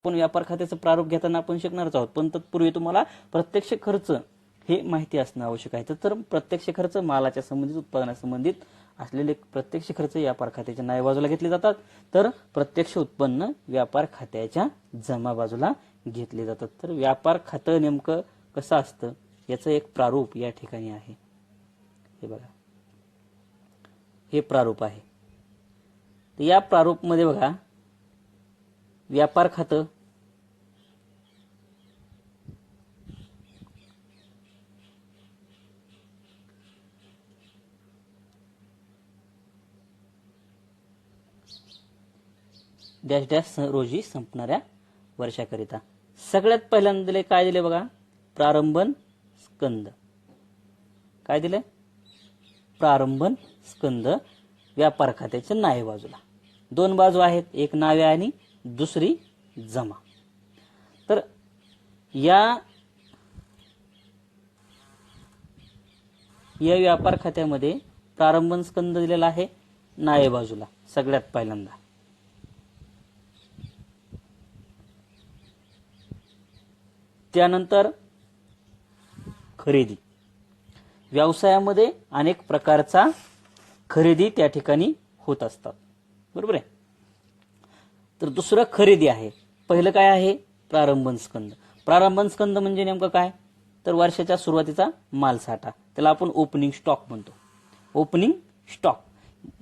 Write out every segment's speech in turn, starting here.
आपण व्यापार खात्याचं प्रारूप घेताना आपण शिकणारच आहोत, पण तत्पूर्वी तुम्हाला प्रत्यक्ष खर्च हे माहिती असणं आवश्यक आहे. तर प्रत्यक्ष खर्च मालाच्या संबंधित उत्पादनासंबंधित असलेले प्रत्यक्ष खर्च व्यापार खात्याच्या न्याय बाजूला घेतले जातात, तर प्रत्यक्ष उत्पन्न व्यापार खात्याच्या जमा बाजूला घेतले जातात. तर व्यापार खातं नेमकं कसं असतं याचं एक प्रारूप या ठिकाणी आहे. हे बघा, हे प्रारूप आहे. तर या प्रारूप मध्ये बघा, व्यापार खातं डॅश डॅश रोजी संपणाऱ्या वर्षाकरिता. सगळ्यात पहिल्यांदा दिले काय दिले बघा, प्रारंभन स्कंद. काय दिले? प्रारंभन स्कंद व्यापार खात्याच्या नावे बाजूला. दोन बाजू आहेत, एक नावे आणि दुसरी जमा. तर या व्यापार खात्यामध्ये प्रारंभन स्कंद दिलेला आहे नावे बाजूला सगळ्यात पहिल्यांदा. त्यानंतर खरेदी. व्यवसायामध्ये अनेक प्रकारचा खरेदी त्या ठिकाणी होत असतात, बरोबर आहे. तर दुसरं खरेदी आहे. पहिलं काय आहे? प्रारंभन स्कंद. प्रारंभन स्कंद म्हणजे नेमकं काय? तर वर्षाच्या सुरुवातीचा मालसाठा, त्याला आपण ओपनिंग स्टॉक म्हणतो. ओपनिंग स्टॉक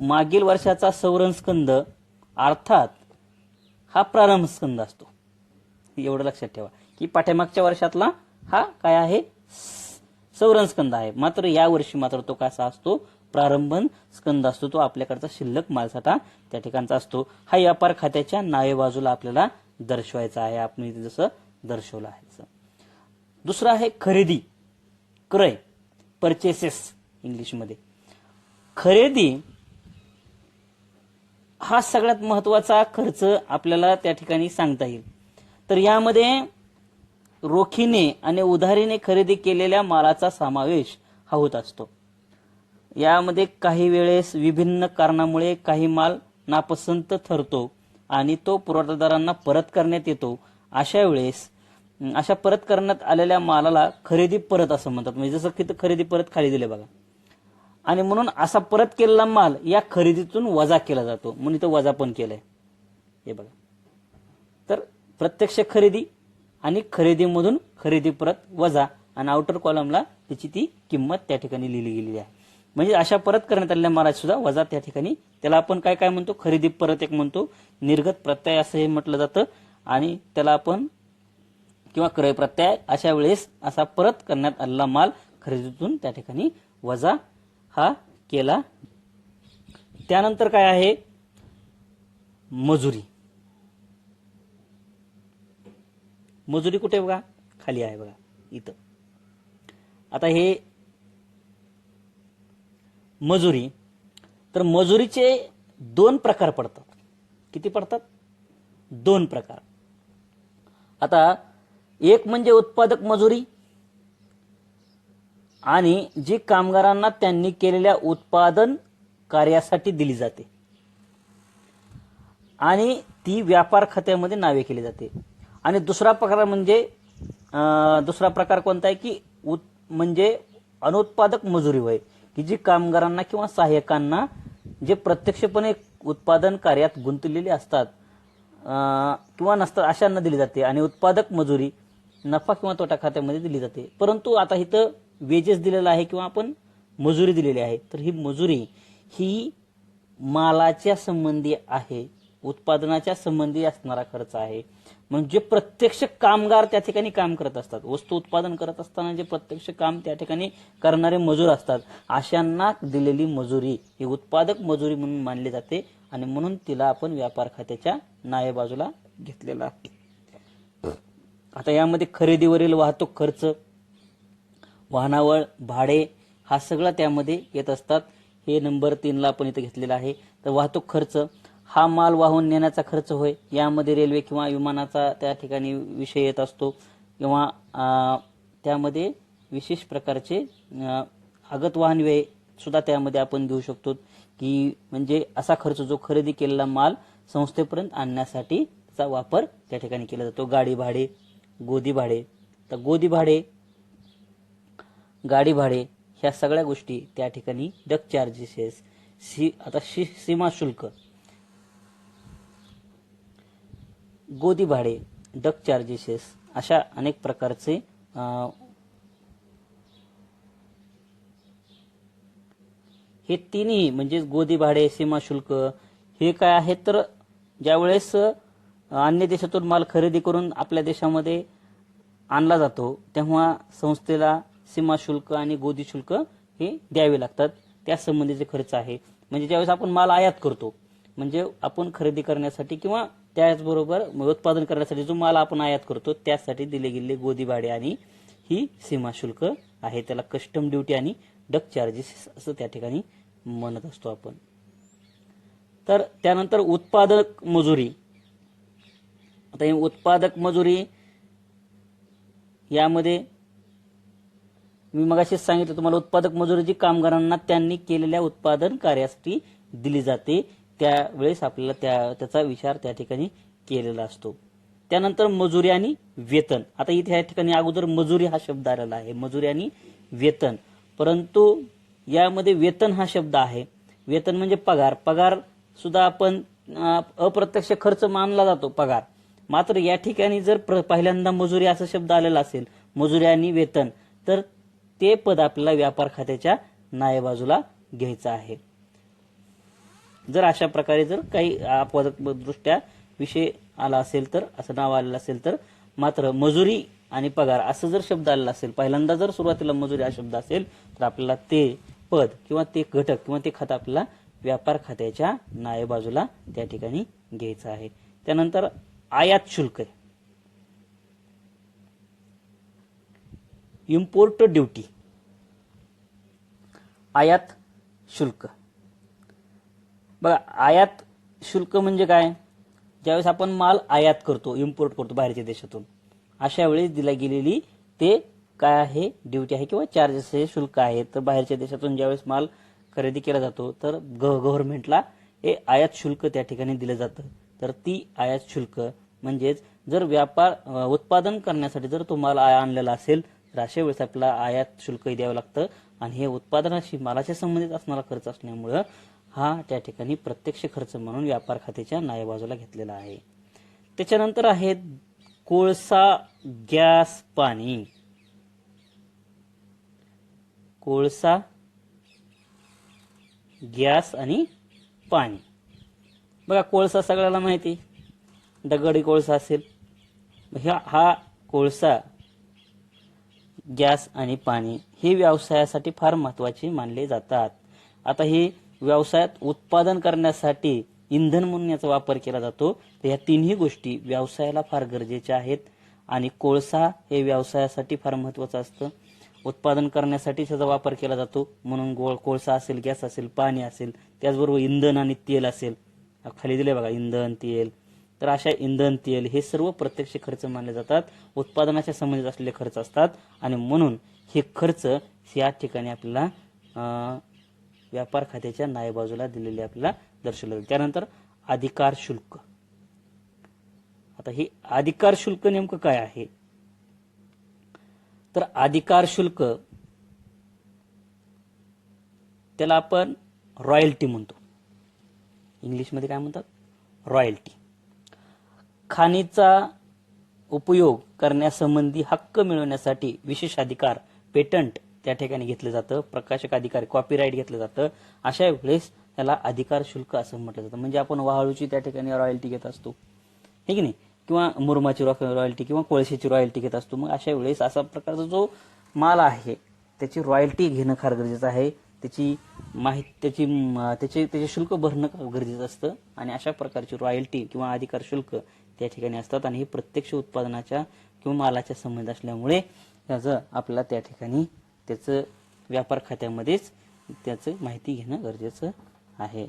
मागील वर्षाचा संवरण स्कंद अर्थात हा प्रारंभ स्कंद असतो. एवढं लक्षात ठेवा की पाठीमागच्या वर्षातला हा काय आहे? संवरण स्कंद आहे. मात्र या वर्षी मात्र तो कसा असतो? प्रारंभन स्कंद असतो. तो आपल्याकडचा शिल्लक मालसाठा त्या ठिकाणचा असतो. हा व्यापार खात्याच्या नावे बाजूला आपल्याला दर्शवायचा आहे. आपण इथे जसं दर्शवलं आहे. दुसरं आहे खरेदी, क्रय, परचेसेस इंग्लिशमध्ये. खरेदी हा सगळ्यात महत्वाचा खर्च आपल्याला त्या ठिकाणी सांगता येईल. तर यामध्ये रोखीने आणि उधारीने खरेदी केलेल्या मालाचा समावेश हा होत असतो. यामध्ये काही वेळेस विभिन्न कारणामुळे काही माल नापसंत ठरतो आणि तो पुरवठादारांना परत करण्यात येतो. अशा वेळेस अशा परत करण्यात आलेल्या मालाला खरेदी परत असं म्हणतात. म्हणजे जसं की खरेदी परत खाली दिले बघा, आणि म्हणून असा परत केलेला माल या खरेदीतून वजा केला जातो, म्हणून इथं वजा पण केलंय हे बघा. तर प्रत्यक्ष खरेदी आणि खरेदीमधून खरेदी परत वजा, आणि आउटर कॉलमला त्याची ती किंमत त्या ठिकाणी लिहिली गेलेली आहे. म्हणजे अशा परत करण्यात आलेल्या मालाची सुद्धा वजा त्या ठिकाणी, त्याला आपण काय काय म्हणतो? खरेदी परत एक म्हणतो, निर्गत प्रत्यय असं हे म्हटलं जातं, आणि त्याला आपण किंवा क्रय प्रत्यय. अशा वेळेस असा परत करण्यात आलेला माल खरेदीतून त्या ठिकाणी वजा हा केला. त्यानंतर काय आहे? मजुरी. मजुरी कुठे बघा? खाली आहे बघा इथं. आता हे मजुरी, तर मजुरीचे दोन प्रकार पडतात. किती पडतात? दोन प्रकार. आता एक म्हणजे उत्पादक मजुरी, आणि जी कामगारांना त्यांनी केलेल्या उत्पादन कार्यासाठी दिली जाते आणि ती व्यापार खात्यामध्ये नावे केली जाते. आणि दुसरा प्रकार कोणता आहे की म्हणजे अनुत्पादक मजुरी होय, की जी कामगारांना किंवा सहाय्यकांना जे प्रत्यक्षपणे उत्पादन कार्यात गुंतलेले असतात किंवा नसतात अशांना दिली जाते. आणि उत्पादक मजुरी नफा किंवा तोटा खात्यामध्ये दिली जाते. परंतु आता इथं वेजेस दिलेला आहे किंवा आपण मजुरी दिलेली आहे, तर ही मजुरी ही मालाच्या संबंधी आहे, उत्पादनाच्या संबंधी असणारा खर्च आहे. म्हणजे प्रत्यक्ष कामगार त्या ठिकाणी काम करत असतात, वस्तू उत्पादन करत असताना जे प्रत्यक्ष काम त्या ठिकाणी करणारे मजूर असतात, अशांना दिलेली मजुरी ही उत्पादक मजुरी म्हणून मानली जाते, आणि म्हणून तिला आपण व्यापार खात्याच्या नावे बाजूला घेतलेला आहे. आता यामध्ये खरेदीवरील वाहतूक खर्च, वाहनावर भाडे हा सगळा त्यामध्ये येत असतात. हे नंबर 3 ला आपण इथे घेतलेला आहे. तर वाहतूक खर्च हा माल वाहून नेण्याचा खर्च होय. यामध्ये रेल्वे किंवा विमानाचा त्या ठिकाणी विषय येत असतो, किंवा त्यामध्ये विशेष प्रकारचे आगत वाहन व्यय सुद्धा त्यामध्ये आपण घेऊ शकतो, की म्हणजे असा खर्च जो खरेदी केलेला माल संस्थेपर्यंत आणण्यासाठी चा वापर त्या ठिकाणी केला जातो. गाडी भाडे, गोदी भाडे. तर गोदी भाडे, गाडी भाडे ह्या सगळ्या गोष्टी त्या ठिकाणी डक चार्जेस, आता सीमा शुल्क, गोदी भाडे, डक चार्जेस अशा अनेक प्रकारचे हे तिन्ही म्हणजे गोदी भाडे, सीमा शुल्क हे काय आहे तर ज्यावेळेस अन्य देशातून माल खरेदी करून आपल्या देशामध्ये आणला जातो तेव्हा संस्थेला सीमा शुल्क आणि गोदी शुल्क हे द्यावे लागतात. त्या संबंधीचे खर्च आहे. म्हणजे ज्यावेळेस आपण माल आयात करतो म्हणजे आपण खरेदी करण्यासाठी किंवा त्याचबरोबर उत्पादन करण्यासाठी जो माल आपण आयात करतो त्यासाठी दिले गेलेले गोदी भाडे आणि ही सीमा शुल्क आहे. त्याला कस्टम ड्युटी आणि डक चार्जेस असं त्या ठिकाणी म्हणत असतो आपण. तर त्यानंतर उत्पादक मजुरी. आता ही उत्पादक मजुरी यामध्ये मी मगाशीच सांगितलं तुम्हाला, उत्पादक मजुरी जी कामगारांना त्यांनी केलेल्या उत्पादन कार्यासाठी दिली जाते त्यावेळेस आपल्याला त्याचा विचार त्या ठिकाणी केलेला असतो. त्यानंतर मजुरी आणि वेतन. आता इथे या ठिकाणी अगोदर मजुरी हा शब्द आलेला आहे, मजुरी आणि वेतन, परंतु यामध्ये वेतन हा शब्द आहे. वेतन म्हणजे पगार. पगार सुद्धा आपण अप्रत्यक्ष खर्च मानला जातो पगार. मात्र या ठिकाणी जर पहिल्यांदा मजुरी असा शब्द आलेला असेल, मजुरी आणि वेतन, तर ते पद आपल्याला व्यापार खात्याच्या नाय बाजूला घ्यायचं आहे. जर अशा प्रकारे जर काही दृष्ट्या विषय आला असेल तर, असं नाव आलेलं असेल तर, मात्र मजुरी आणि पगार असं जर शब्द आलेला असेल, पहिल्यांदा जर सुरुवातीला मजुरी हा शब्द असेल तर आपल्याला ते पद किंवा ते घटक किंवा ते खातं आपल्याला व्यापार खात्याच्या नाय बाजूला त्या ठिकाणी घ्यायचं आहे. त्यानंतर आयात शुल्क आहे, इम्पोर्ट ड्युटी, आयात शुल्क. बघा, आयात शुल्क म्हणजे काय? ज्यावेळेस आपण माल आयात करतो, इम्पोर्ट करतो बाहेरच्या देशातून, अशा वेळेस दिला गेलेली ते काय आहे, ड्युटी आहे किंवा चार्जेस हे शुल्क आहे. तर बाहेरच्या देशातून ज्यावेळेस माल खरेदी केला जातो तर गव्हर्नमेंटला हे आयात शुल्क त्या ठिकाणी दिलं जातं. तर ती आयात शुल्क म्हणजेच जर व्यापार उत्पादन करण्यासाठी जर तो माल आणलेला असेल तर अशा वेळेस आपल्याला आयात शुल्क द्यावं लागतं आणि हे उत्पादनाशी मालाच्या संबंधित असणारा खर्च असल्यामुळं हा त्या ठिकाणी प्रत्यक्ष खर्च म्हणून व्यापार खात्याच्या नाय बाजूला घेतलेला आहे. त्याच्यानंतर आहे कोळसा, गॅस, पाणी. कोळसा, गॅस आणि पाणी. बघा, कोळसा सगळ्याला माहिती, दगडी कोळसा असेल, हा कोळसा, गॅस आणि पाणी हे व्यवसायासाठी फार महत्वाचे मानले जातात. आता हे व्यवसायात उत्पादन करण्यासाठी इंधन म्हणून याचा वापर केला जातो. तर या तिन्ही गोष्टी व्यवसायाला फार गरजेच्या आहेत आणि कोळसा हे व्यवसायासाठी फार महत्वाचं असतं. उत्पादन करण्यासाठी त्याचा वापर केला जातो म्हणून कोळसा असेल, गॅस असेल, पाणी असेल, त्याचबरोबर इंधन आणि तेल असेल, खाली दिले बघा इंधन, तेल. तर अशा इंधन, तेल हे सर्व प्रत्यक्ष खर्च मानले जातात, उत्पादनाच्या संबंधित असलेले खर्च असतात आणि म्हणून हे खर्च या ठिकाणी आपल्याला व्यापार खात्याच्या नाय बाजूला दिलेले आपल्याला दर्शवले. त्यानंतर अधिकार शुल्क. आता हे अधिकार शुल्क नेमकं काय आहे तर अधिकार शुल्क त्याला आपण रॉयल्टी म्हणतो. इंग्लिशमध्ये काय म्हणतात? रॉयल्टी. खाणीचा उपयोग करण्यासंबंधी हक्क मिळवण्यासाठी विशेष अधिकार, पेटंट त्या ठिकाणी घेतलं जातं, प्रकाशक अधिकार, कॉपीराईट घेतलं जातं. अशा वेळेस त्याला अधिकार शुल्क असं म्हटलं जातं. म्हणजे आपण वाळूची त्या ठिकाणी रॉयल्टी घेत असतो, हे की नाही, किंवा मुरमाची रॉयल्टी किंवा कोळशाची रॉयल्टी घेत असतो. मग अशा वेळेस असा प्रकारचा जो माल आहे त्याची रॉयल्टी घेणं फार गरजेचं आहे, त्याची माहिती, त्याचे शुल्क भरणं गरजेचं असतं आणि अशा प्रकारची रॉयल्टी किंवा अधिकार शुल्क त्या ठिकाणी असतात आणि हे प्रत्यक्ष उत्पादनाच्या किंवा मालाच्या संबंध असल्यामुळे त्याचं आपल्याला त्या ठिकाणी त्याचं व्यापार खात्यामध्येच त्याचं माहिती घेणं गरजेचं आहे.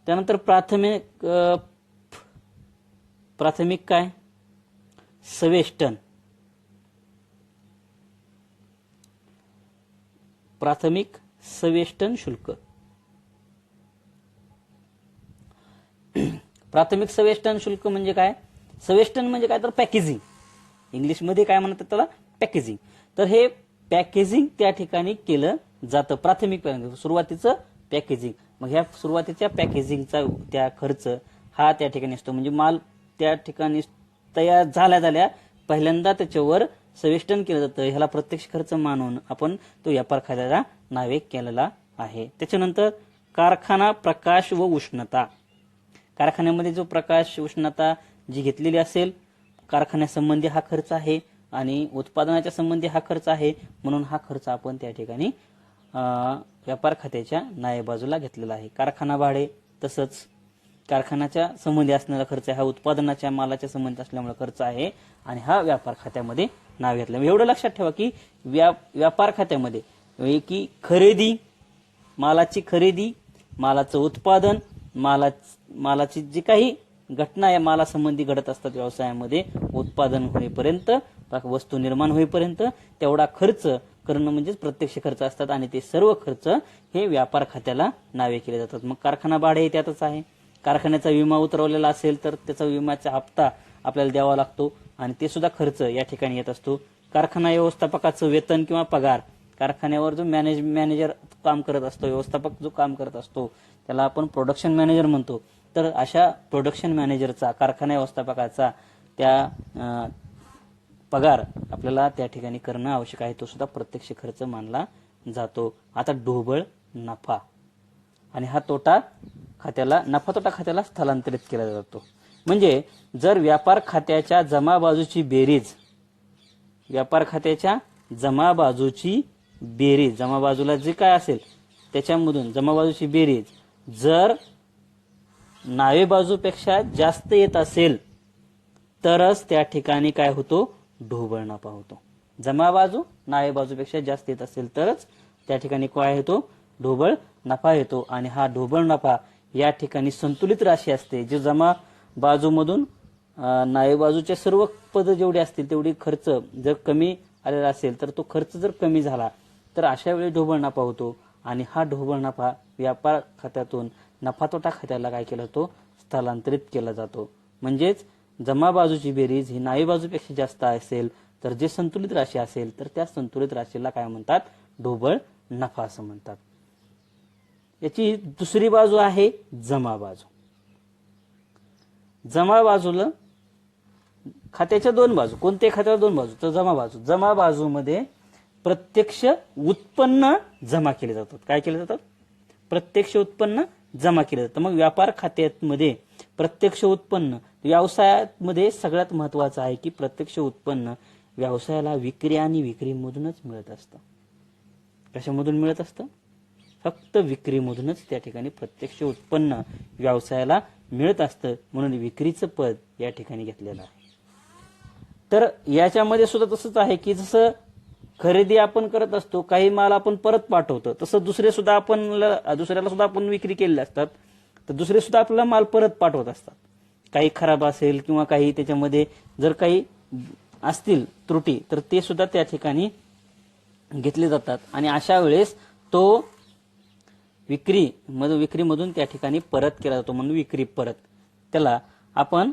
त्यानंतर प्राथमिक काय? सवेष्टन. प्राथमिक सवेष्टन शुल्क. प्राथमिक सवेष्टन शुल्क म्हणजे काय? सवेस्टन म्हणजे काय तर पॅकेजिंग, इंग्लिशमध्ये काय म्हणतात त्याला, पॅकेजिंग. तर हे पॅकेजिंग त्या ठिकाणी केलं जातं, प्राथमिक सुरुवातीचं पॅकेजिंग. मग ह्या सुरुवातीच्या पॅकेजिंगचा त्या खर्च हा त्या ठिकाणी असतो. म्हणजे माल त्या ठिकाणी तयार झाल्या पहिल्यांदा त्याच्यावर सवेष्टन केलं जातं. ह्याला प्रत्यक्ष खर्च मानून आपण तो व्यापार खात्याला नावे केलेला आहे. त्याच्यानंतर कारखाना प्रकाश व उष्णता. कारखान्यामध्ये जो प्रकाश उष्णता जी घेतलेली असेल, कारखान्यासंबंधी हा खर्च आहे आणि उत्पादनाच्या संबंधी हा खर्च आहे, म्हणून हा खर्च आपण त्या ठिकाणी व्यापार खात्याच्या नावे बाजूला घेतलेला आहे. कारखाना भाडे तसंच कारखान्याच्या संबंधी असणारा खर्च हा उत्पादनाच्या मालाच्या संबंधित असल्यामुळे खर्च आहे आणि हा व्यापार खात्यामध्ये नाव घेतलं. एवढं लक्षात ठेवा की व्यापार खात्यामध्ये की खरेदी, मालाची खरेदी, मालाचं उत्पादन, मालाची जी काही घटना या मालासंबंधी घडत असतात व्यवसायामध्ये, उत्पादन होईपर्यंत, वस्तू निर्माण होईपर्यंत तेवढा खर्च करणं म्हणजेच प्रत्यक्ष खर्च असतात आणि ते सर्व खर्च हे व्यापार खात्याला नावे केले जातात. मग कारखाना भाडे त्यातच आहे. कारखान्याचा विमा उतरवलेला असेल तर त्याचा विम्याचा हप्ता आपल्याला द्यावा लागतो आणि ते सुद्धा खर्च या ठिकाणी येत असतो. कारखाना व्यवस्थापकाचं वेतन किंवा पगार, कारखान्यावर जो मॅनेजर काम करत असतो, व्यवस्थापक जो काम करत असतो त्याला आपण प्रोडक्शन मॅनेजर म्हणतो. तर अशा प्रोडक्शन मॅनेजरचा, कारखाना व्यवस्थापकाचा त्या पगार आपल्याला त्या ठिकाणी करणं आवश्यक आहे. तो सुद्धा प्रत्यक्ष खर्च मानला जातो. आता ढोबळ नफा आणि हा तोटा खात्याला, नफा तोटा खात्याला स्थलांतरित केला जातो. म्हणजे जर व्यापार खात्याच्या जमा बाजूची बेरीज, व्यापार खात्याच्या जमा बाजूची बेरीज, जमा बाजूला जे काय असेल त्याच्यामधून जमा बाजूची बेरीज जर नावे बाजूपेक्षा जास्त येत असेल तरच त्या ठिकाणी काय होतो, ढोबळ नफा होतो. जमा बाजू नावे बाजूपेक्षा जास्त येत असेल तरच त्या ठिकाणी काय होतो, ढोबळ नफा येतो. आणि हा ढोबळ नफा या ठिकाणी संतुलित राशी असते. जे जमा बाजूमधून नावे बाजूच्या सर्व पद जेवढे असतील तेवढी खर्च जर कमी आलेला असेल तर तो खर्च जर कमी झाला तर अशा वेळी ढोबळ नफा होतो. आणि हा ढोबळ नफा व्यापार खात्यातून नफा तोटा खात्याला काय केला जातो, स्थलांतरित केला जातो. म्हणजेच जमा बाजूची बेरीज ही नावे बाजूपेक्षा जास्त असेल तर जे संतुलित राशी असेल तर त्या संतुलित राशीला काय म्हणतात, ढोबळ नफा असं म्हणतात. याची दुसरी बाजू आहे जमा बाजू. जमा बाजूला खात्याच्या दोन बाजू, कोणत्याही खात्याला दोन बाजू, तर जमा बाजू. जमा बाजूमध्ये प्रत्यक्ष उत्पन्न जमा केले जातात. काय केले जातात, प्रत्यक्ष उत्पन्न जमा केलं जातं. मग व्यापार खात्यामध्ये प्रत्यक्ष उत्पन्न, व्यवसायामध्ये सगळ्यात महत्वाचं आहे की प्रत्यक्ष उत्पन्न व्यवसायाला विक्री आणि विक्रीमधूनच मिळत असतं. कशामधून मिळत असतं, फक्त विक्रीमधूनच त्या ठिकाणी प्रत्यक्ष उत्पन्न व्यवसायाला मिळत असतं. म्हणून विक्रीचं पद या ठिकाणी घेतलेलं आहे. तर याच्यामध्ये सुद्धा तसंच आहे की जसं खरेदी आपण करत असतो, काही माल आपण परत पाठवतो, तसं दुसऱ्याला सुद्धा आपण विक्री केलेली असतात, तर दुसरे सुद्धा आपल्याला माल परत पाठवत असतात. काही खराब असेल किंवा काही त्याच्यामध्ये जर काही असतील त्रुटी तर ते सुद्धा त्या ठिकाणी घेतले जातात. आणि अशा वेळेस तो विक्रीमधून त्या ठिकाणी परत केला जातो, म्हणून विक्री परत. त्याला आपण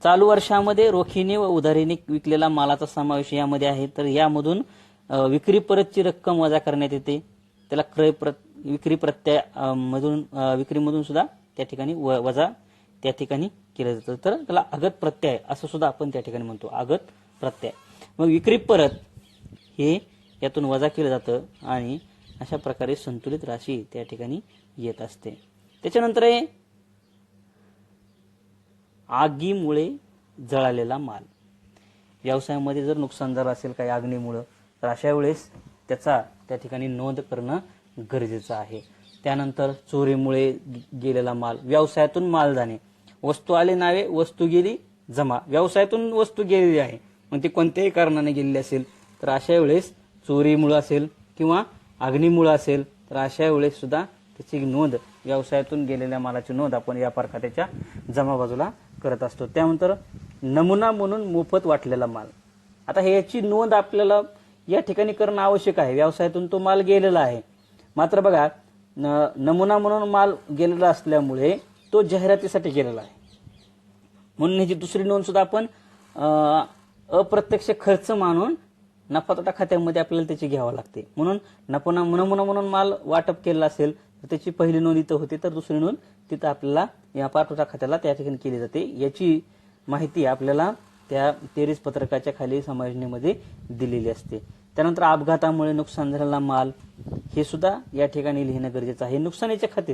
चालू वर्षामध्ये रोखीने व उधारीने विकलेला मालाचा समावेश यामध्ये आहे. तर यामधून विक्री परतची रक्कम वजा करण्यात येते. त्याला विक्रीमधून सुद्धा त्या ठिकाणी वजा त्या ठिकाणी केलं जातं. तर त्याला आगत प्रत्यय असं सुद्धा आपण त्या ठिकाणी म्हणतो, आगत प्रत्यय. मग विक्री परत हे यातून वजा केलं जातं आणि अशा प्रकारे संतुलित राशी त्या ठिकाणी येत असते. त्याच्यानंतर आहे आगीमुळे जळालेला माल. व्यवसायामध्ये जर नुकसान झालं असेल काही आगीमुळे तर अशा वेळेस त्याचा त्या ठिकाणी नोंद करणं गरजेचं आहे. त्यानंतर चोरीमुळे गेलेला माल, व्यवसायातून माल जाणे, वस्तू आले नावे, वस्तू गेली जमा, व्यवसायातून वस्तू गेलेली आहे मग ती कोणत्याही कारणाने गेलेली असेल तर अशा वेळेस चोरीमुळे असेल किंवा अग्नीमुळे असेल तर अशा वेळेस सुद्धा त्याची नोंद, व्यवसायातून गेलेल्या मालाची नोंद आपण व्यापार खात्याच्या जमा बाजूला करत असतो. त्यानंतर नमुना म्हणून मोफत वाटलेला माल. आता याची नोंद आपल्याला या ठिकाणी करणं आवश्यक आहे. व्यवसायातून तो माल गेलेला आहे, मात्र बघा नमुना म्हणून माल गेलेला असल्यामुळे तो जाहिरातीसाठी गेलेला आहे. म्हणून ह्याची दुसरी नोंद सुद्धा आपण अप्रत्यक्ष खर्च मानून नफा तोटा खात्यामध्ये आपल्याला त्याची घ्यावं लागते. म्हणून म्हणून माल वाटप केला असेल तर त्याची पहिली नोंद इथं होते, तर दुसरी नोंद तिथं आपल्याला व्यापार तोटा खात्याला त्या ठिकाणी केली जाते. याची माहिती आपल्याला त्या 23 पत्रकाच्या खाली समायोजनेमध्ये दिलेली असते. त्यानंतर अपघातामुळे नुकसान झालेला माल हे सुद्धा या ठिकाणी लिहिणं गरजेचं आहे. नुकसानीचे खाते,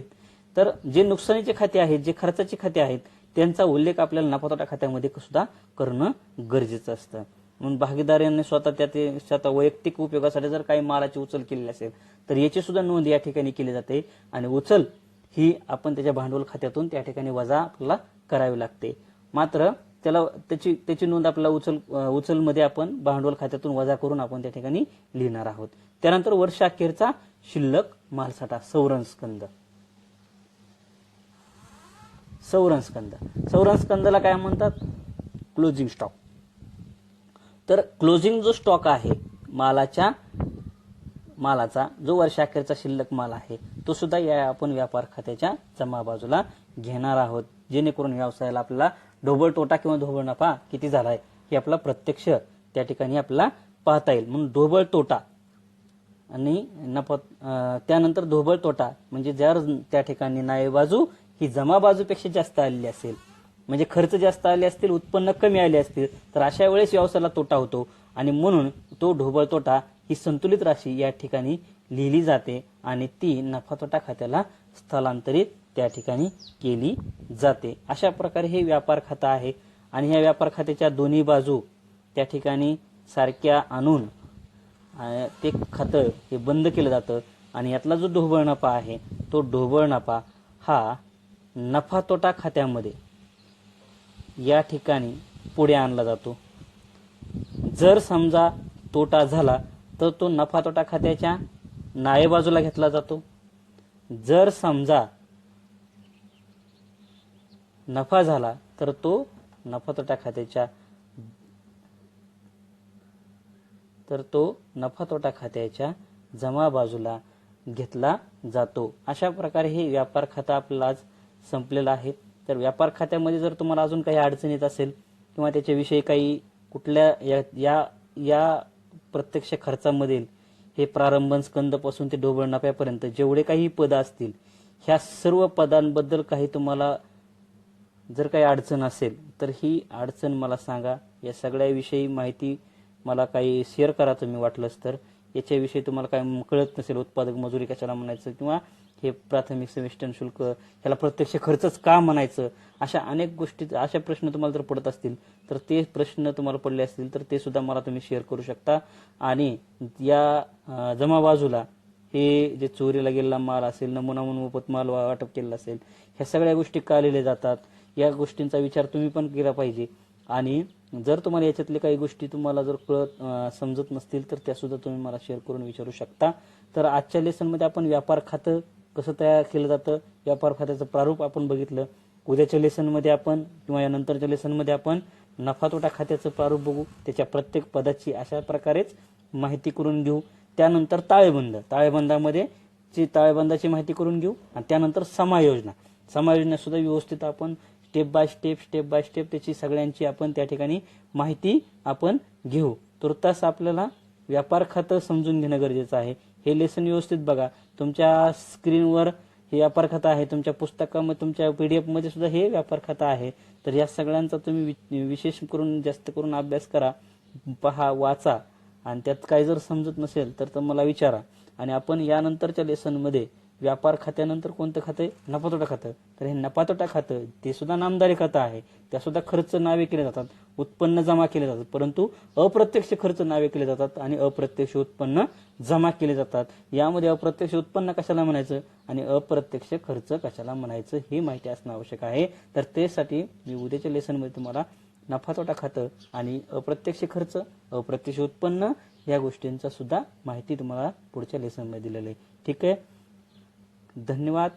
तर जे नुकसानीचे खाते आहेत, जे खर्चाचे खाते आहेत, त्यांचा उल्लेख आपल्याला नफा तोटा खात्यामध्ये सुद्धा करणं गरजेचं असतं. म्हणून भागीदारांनी स्वतः वैयक्तिक उपयोगासाठी जर काही मालाची उचल केलेली असेल तर याची सुद्धा नोंद या ठिकाणी केली जाते. आणि उचल ही आपण त्याच्या भांडवल खात्यातून त्या ठिकाणी वजा आपल्याला करावी लागते. मात्र त्याची नोंद आपल्याला उचलमध्ये आपण भांडवल खात्यातून वजा करून आपण त्या ठिकाणी लिहिणार आहोत. त्यानंतर वर्षाअखेरचा शिल्लक मालसाठा, संवरणस्कंदला काय म्हणतात? Closing stock. तर क्लोजिंग जो स्टॉक आहे मालाचा जो वर्षाअखेरचा शिल्लक माल आहे तो सुद्धा या आपण व्यापार खात्याच्या जमा बाजूला घेणार आहोत, जेणेकरून व्यवसायाला आपल्याला ढोबळ तोटा किंवा ढोबळ नफा किती झालाय हे आपला प्रत्यक्ष त्या ठिकाणी आपल्याला पाहता येईल. म्हणून ढोबळ तोटा आणि नफा, त्यानंतर ढोबळ तोटा म्हणजे जर त्या ठिकाणी नावे बाजू ही जमा बाजूपेक्षा जास्त आलेली असेल, म्हणजे खर्च जास्त आले असतील, उत्पन्न कमी आले असतील, तर अशा वेळेस व्यवसायाला तोटा होतो. आणि म्हणून तो ढोबळ तोटा ही संतुलित राशी या ठिकाणी लिहिली जाते आणि ती नफा तोटा खात्याला स्थलांतरित त्या ठिकाणी केली जाते. अशा प्रकारे हे व्यापार खातं आहे. आणि ह्या व्यापार खात्याच्या दोन्ही बाजू त्या ठिकाणी सारख्या आणून ते खातं हे बंद केलं जातं. आणि यातला जो ढोबळ नफा आहे तो ढोबळ नफा हा नफा तोटा खात्यामध्ये या ठिकाणी पुढे आणला जातो. जर समजा तोटा झाला तर तो नफा तोटा खात्याच्या नावे बाजूला घेतला जातो. जर समजा नफा झाला तर तो नफा तोटा खात्याच्या जमा बाजूला घेतला जातो. अशा प्रकारे हे व्यापार खातं आपल्याला आज संपलेलं आहे. तर व्यापार खात्यामध्ये जर तुम्हाला अजून काही अडचण येत असेल किंवा त्याच्याविषयी काही कुठल्या या प्रत्यक्ष खर्चामधील हे प्रारंभन स्कंदपासून ते ढोबळ नफ्यापर्यंत जेवढे काही पद असतील ह्या सर्व पदांबद्दल काही तुम्हाला जर काही अडचण असेल तर ही अडचण मला सांगा. या सगळ्याविषयी माहिती मला काही शेअर करा तुम्ही वाटलंच तर. याच्याविषयी तुम्हाला काय कळत नसेल, उत्पादक मजुरी कशाला म्हणायचं किंवा हे प्राथमिक सेमिस्टर शुल्क ह्याला प्रत्यक्ष खर्चच का म्हणायचं, अशा अनेक गोष्टी, अशा प्रश्न तुम्हाला जर पडत असतील तर ते प्रश्न तुम्हाला पडले असतील तर ते सुद्धा मला तुम्ही शेअर करू शकता. आणि या जमा बाजूला हे जे चोरीला गेलेला माल असेल, नमुना म्हणून मोफत माल वाटप केलेला असेल, ह्या सगळ्या गोष्टी का लिहिल्या जातात या गोष्टींचा विचार तुम्ही पण केला पाहिजे. आणि जर तुम्हाला याच्यातले काही गोष्टी तुम्हाला जर समजत नसतील तर त्या सुद्धा तुम्ही मला शेअर करून विचारू शकता. तर आजच्या लेसनमध्ये आपण व्यापार खातं कसं तयार केलं जातं, व्यापार खात्याचं प्रारूप आपण बघितलं. उद्याच्या लेसनमध्ये आपण किंवा या नंतरच्या लेसनमध्ये आपण नफा तोटा खात्याचं प्रारूप बघू, त्याच्या प्रत्येक पदाची अशा प्रकारेच माहिती करून घेऊ. त्यानंतर ताळेबंदाची माहिती करून घेऊ. आणि त्यानंतर समायोजना सुद्धा व्यवस्थित आपण स्टेप बाय स्टेप त्याची सगळ्यांची आपण त्या ठिकाणी माहिती आपण घेऊ. तुर्तास आपल्याला व्यापार खातं समजून घेणं गरजेचं आहे. हे लेसन व्यवस्थित बघा. तुमच्या स्क्रीनवर हे व्यापार खातं आहे, तुमच्या पुस्तकामध्ये, तुमच्या PDF मध्ये सुद्धा हे व्यापार खातं आहे. तर या सगळ्यांचा तुम्ही विशेष करून जास्त करून अभ्यास करा, पहा, वाचा. आणि त्यात काही जर समजत नसेल तर मला विचारा. आणि आपण यानंतरच्या लेसनमध्ये व्यापार खात्यानंतर कोणतं खातं आहे? नफा तोटा खातं. तर हे नफा तोटा खातं ते सुद्धा नामदारी खातं आहे. त्या सुद्धा खर्च नावे केले जातात, उत्पन्न जमा केले जातात, परंतु अप्रत्यक्ष खर्च नावे केले जातात आणि अप्रत्यक्ष उत्पन्न जमा केले जातात. यामध्ये अप्रत्यक्ष उत्पन्न कशाला म्हणायचं आणि अप्रत्यक्ष खर्च कशाला म्हणायचं ही माहिती असणं आवश्यक आहे. तर त्यासाठी मी उद्याच्या लेसनमध्ये तुम्हाला नफा तोटा खातं आणि अप्रत्यक्ष खर्च, अप्रत्यक्ष उत्पन्न या गोष्टींचा सुद्धा माहिती तुम्हाला पुढच्या लेसनमध्ये दिलेलं आहे. ठीक आहे. धन्यवाद.